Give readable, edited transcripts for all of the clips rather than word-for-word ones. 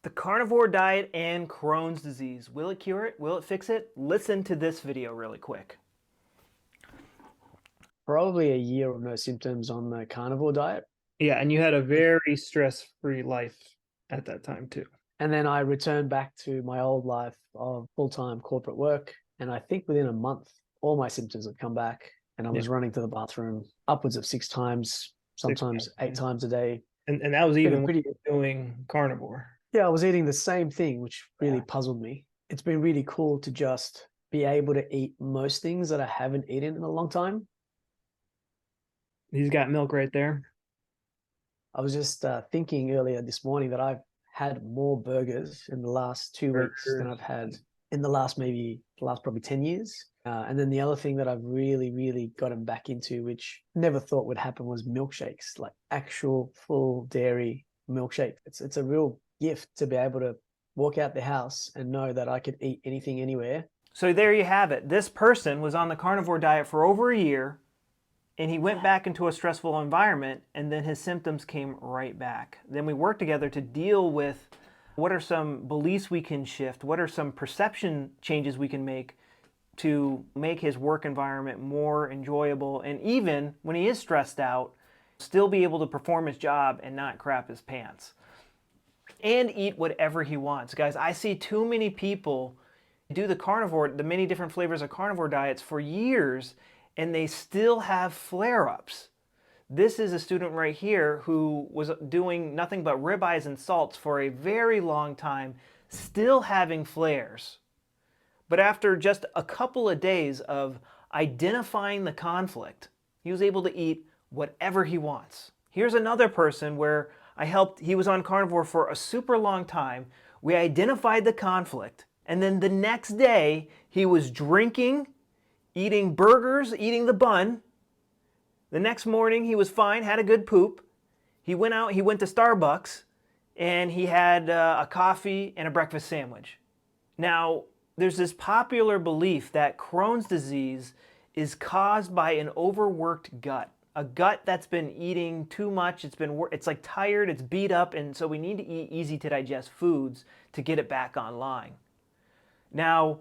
The carnivore diet and Crohn's disease. Will it cure it? Will it fix it? Listen to this video really quick. Probably a year of no symptoms on the carnivore diet. Yeah, and you had a very stress-free life at that time too. And then I returned back to my old life of full-time corporate work. And I think within a month, all my symptoms had come back. And I was running to the bathroom upwards of 6 times, sometimes 8 times a day. And that was even pretty, doing carnivore. Yeah, I was eating the same thing, which really puzzled me. It's been really cool to just be able to eat most things that I haven't eaten in a long time. He's got milk right there. I was just thinking earlier this morning that I've had more burgers in the last 2 weeks than I've had in the last probably 10 years. And then the other thing that I've really gotten back into, which never thought would happen, was milkshakes, like actual full dairy milkshake. It's a real gift to be able to walk out the house and know that I could eat anything anywhere. So there you have it. This person was on the carnivore diet for over a year, and he went back into a stressful environment, and then his symptoms came right back. Then we worked together to deal with what are some beliefs we can shift, what are some perception changes we can make to make his work environment more enjoyable, and even when he is stressed out, still be able to perform his job and not crap his pants. And eat whatever he wants. Guys, I see too many people do the many different flavors of carnivore diets for years, and they still have flare-ups. This is a student right here who was doing nothing but ribeyes and salts for a very long time, still having flares. But after just a couple of days of identifying the conflict, he was able to eat whatever he wants. Here's another person where he was on carnivore for a super long time. We identified the conflict, and then the next day he was drinking, eating burgers, eating the bun. The next morning he was fine, had a good poop. He went to Starbucks, and he had a coffee and a breakfast sandwich. Now, there's this popular belief that Crohn's disease is caused by an overworked gut. A gut that's been eating too much, it's like tired, it's beat up, and so we need to eat easy to digest foods to get it back online. Now,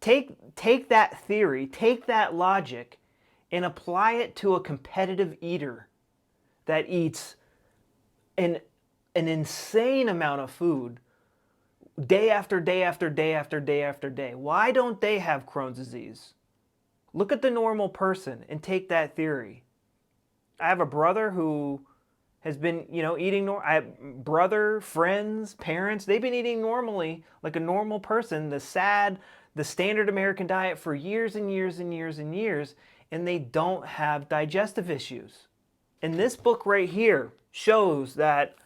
take that theory, take that logic, and apply it to a competitive eater that eats an insane amount of food day after day after day after day after day. Why don't they have Crohn's disease? Look at the normal person and take that theory. I have a brother who has been, eating I have brother, friends, parents, they've been eating normally, like a normal person, the standard American diet for years and years and years and years, and they don't have digestive issues. And this book right here shows that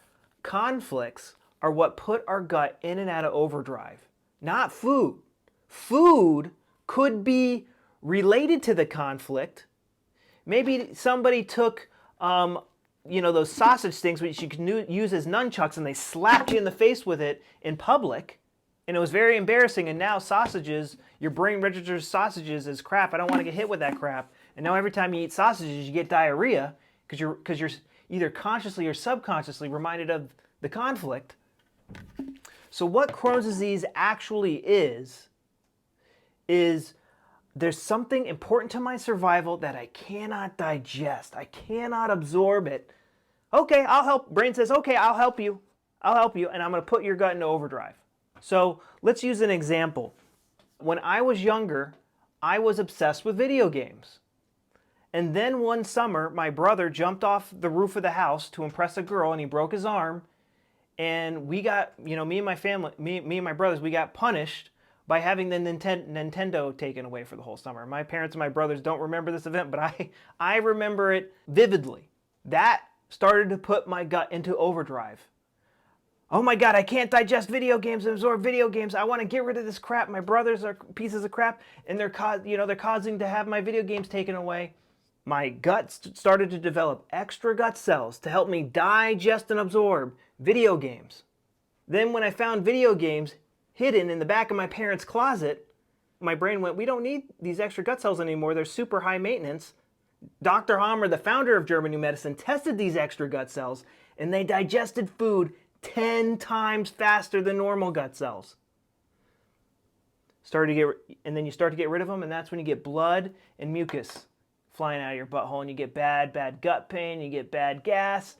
conflicts are what put our gut in and out of overdrive, not food. Food could be related to the conflict. Maybe somebody took, those sausage things which you can use as nunchucks, and they slapped you in the face with it in public, and it was very embarrassing. And now sausages, your brain registers sausages as crap. I don't want to get hit with that crap. And now every time you eat sausages, you get diarrhea because you're either consciously or subconsciously reminded of the conflict. So what Crohn's disease actually is there's something important to my survival that I cannot digest. I cannot absorb it. Okay, I'll help. Brain says, okay, I'll help you. I'll help you, and I'm going to put your gut into overdrive. So let's use an example. When I was younger, I was obsessed with video games. And then one summer, my brother jumped off the roof of the house to impress a girl, and he broke his arm. And we got, me and my family, me and my brothers, we got punished by having the Nintendo taken away for the whole summer. My parents and my brothers don't remember this event, but I remember it vividly. That started to put my gut into overdrive. Oh my God, I can't digest video games and absorb video games. I want to get rid of this crap. My brothers are pieces of crap, and they're causing to have my video games taken away. My gut started to develop extra gut cells to help me digest and absorb video games. Then when I found video games hidden in the back of my parents' closet, my brain went, we don't need these extra gut cells anymore. They're super high maintenance. Dr. Hammer, the founder of German New Medicine, tested these extra gut cells, and they digested food 10 times faster than normal gut cells. And then you start to get rid of them, and that's when you get blood and mucus flying out of your butthole, and you get bad gut pain, you get bad gas.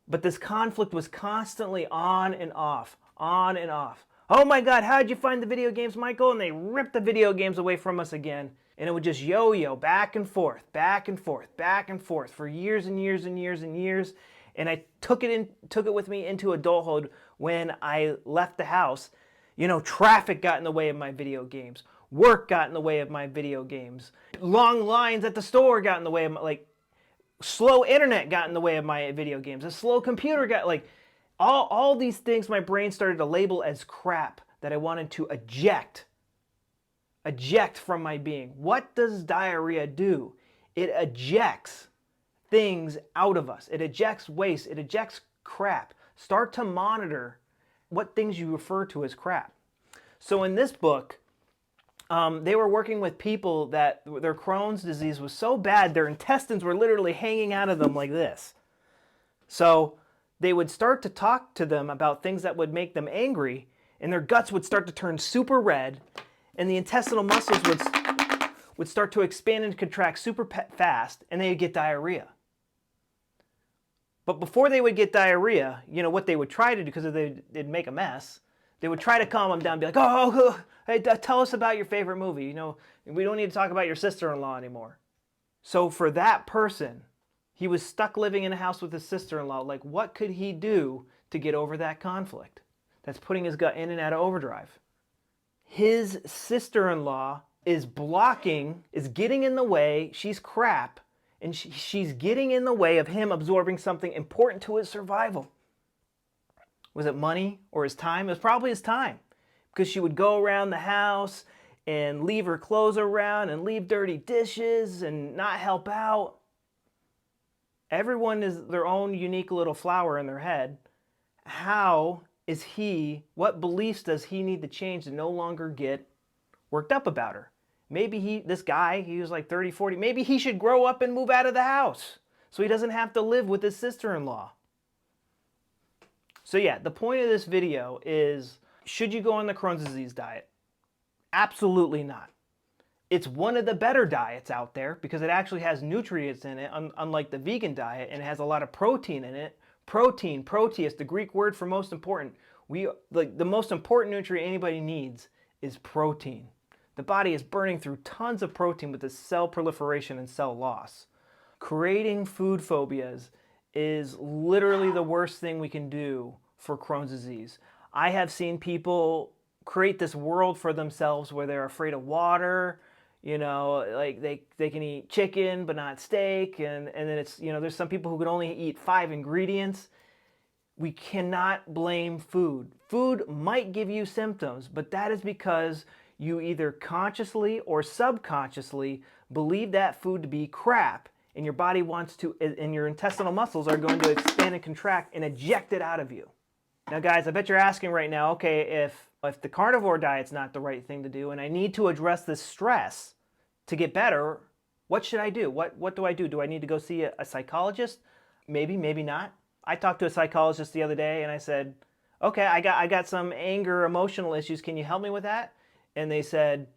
But this conflict was constantly on and off, on and off. Oh my God, how'd you find the video games, Michael? And they ripped the video games away from us again. And it would just yo-yo back and forth, back and forth, back and forth for years and years and years and years. And I took it with me into adulthood when I left the house. You know, traffic got in the way of my video games. Work got in the way of my video games. Long lines at the store got in the way of my, slow internet got in the way of my video games. A slow computer got, all these things my brain started to label as crap that I wanted to eject from my being. What does diarrhea do? It ejects things out of us. It ejects waste. It ejects crap. Start to monitor what things you refer to as crap. So in this book, they were working with people that their Crohn's disease was so bad, their intestines were literally hanging out of them like this. So they would start to talk to them about things that would make them angry, and their guts would start to turn super red, and the intestinal muscles would start to expand and contract super fast, and they'd get diarrhea. But before they would get diarrhea, you know, what they would try to do, because they'd make a mess, they would try to calm them down and be like, oh, hey, tell us about your favorite movie. You know, we don't need to talk about your sister-in-law anymore. So for that person, he was stuck living in a house with his sister-in-law. Like, what could he do to get over that conflict? That's putting his gut in and out of overdrive. His sister-in-law is getting in the way. She's crap. And she's getting in the way of him absorbing something important to his survival. Was it money or his time? It was probably his time. Because she would go around the house and leave her clothes around and leave dirty dishes and not help out. Everyone is their own unique little flower in their head. What beliefs does he need to change to no longer get worked up about her? Maybe this guy, he was like 30, 40, maybe he should grow up and move out of the house so he doesn't have to live with his sister-in-law. So yeah, the point of this video is, should you go on the Crohn's disease diet? Absolutely not. It's one of the better diets out there because it actually has nutrients in it, unlike the vegan diet, and it has a lot of protein in it. Proteus, the Greek word for most important. The most important nutrient anybody needs is protein. The body is burning through tons of protein with this cell proliferation and cell loss. Creating food phobias is literally the worst thing we can do for Crohn's disease. I have seen people create this world for themselves where they're afraid of water, you know, like they can eat chicken but not steak, and then it's, you know, there's some people who can only eat 5 ingredients. We cannot blame food. Food might give you symptoms, but that is because you either consciously or subconsciously believe that food to be crap, and your body wants to, and your intestinal muscles are going to expand and contract and eject it out of you. Now guys, I bet you're asking right now, okay, if the carnivore diet's not the right thing to do and I need to address this stress to get better, what should I do? What do I do? Do I need to go see a psychologist? Maybe, maybe not. I talked to a psychologist the other day and I said, okay, I got some anger, emotional issues. Can you help me with that? And they said,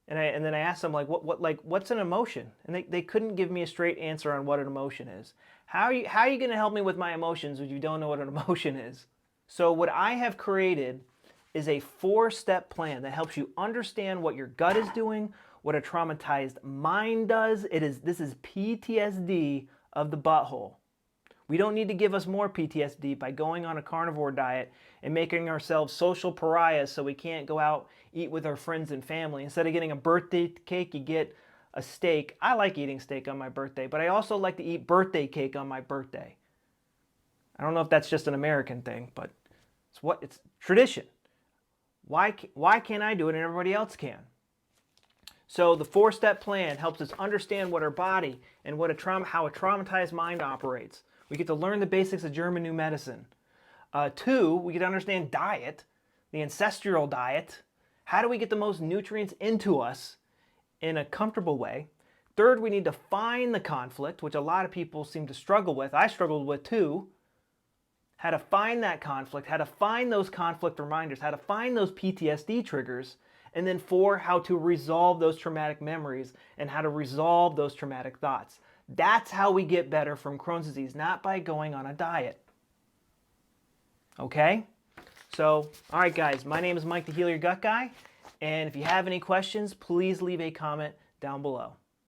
and then I asked them, what's an emotion? And they couldn't give me a straight answer on what an emotion is. How are you going to help me with my emotions if you don't know what an emotion is? So what I have created is a 4-step plan that helps you understand what your gut is doing, what a traumatized mind does. This is PTSD of the butthole. We don't need to give us more PTSD by going on a carnivore diet and making ourselves social pariahs so we can't go out, eat with our friends and family. Instead of getting a birthday cake, you get a steak. I like eating steak on my birthday, but I also like to eat birthday cake on my birthday. I don't know if that's just an American thing, but it's tradition. Why can't I do it and everybody else can? So the 4-step plan helps us understand what our body and how a traumatized mind operates. We get to learn the basics of German New Medicine. 2, we get to understand diet, the ancestral diet. How do we get the most nutrients into us in a comfortable way? 3rd, we need to find the conflict, which a lot of people seem to struggle with. I struggled with too. how to find that conflict, how to find those conflict reminders, how to find those PTSD triggers, and then 4, how to resolve those traumatic memories and how to resolve those traumatic thoughts. That's how we get better from Crohn's disease, not by going on a diet. Okay? So, all right, guys, my name is Mike the Heal Your Gut Guy, and if you have any questions, please leave a comment down below.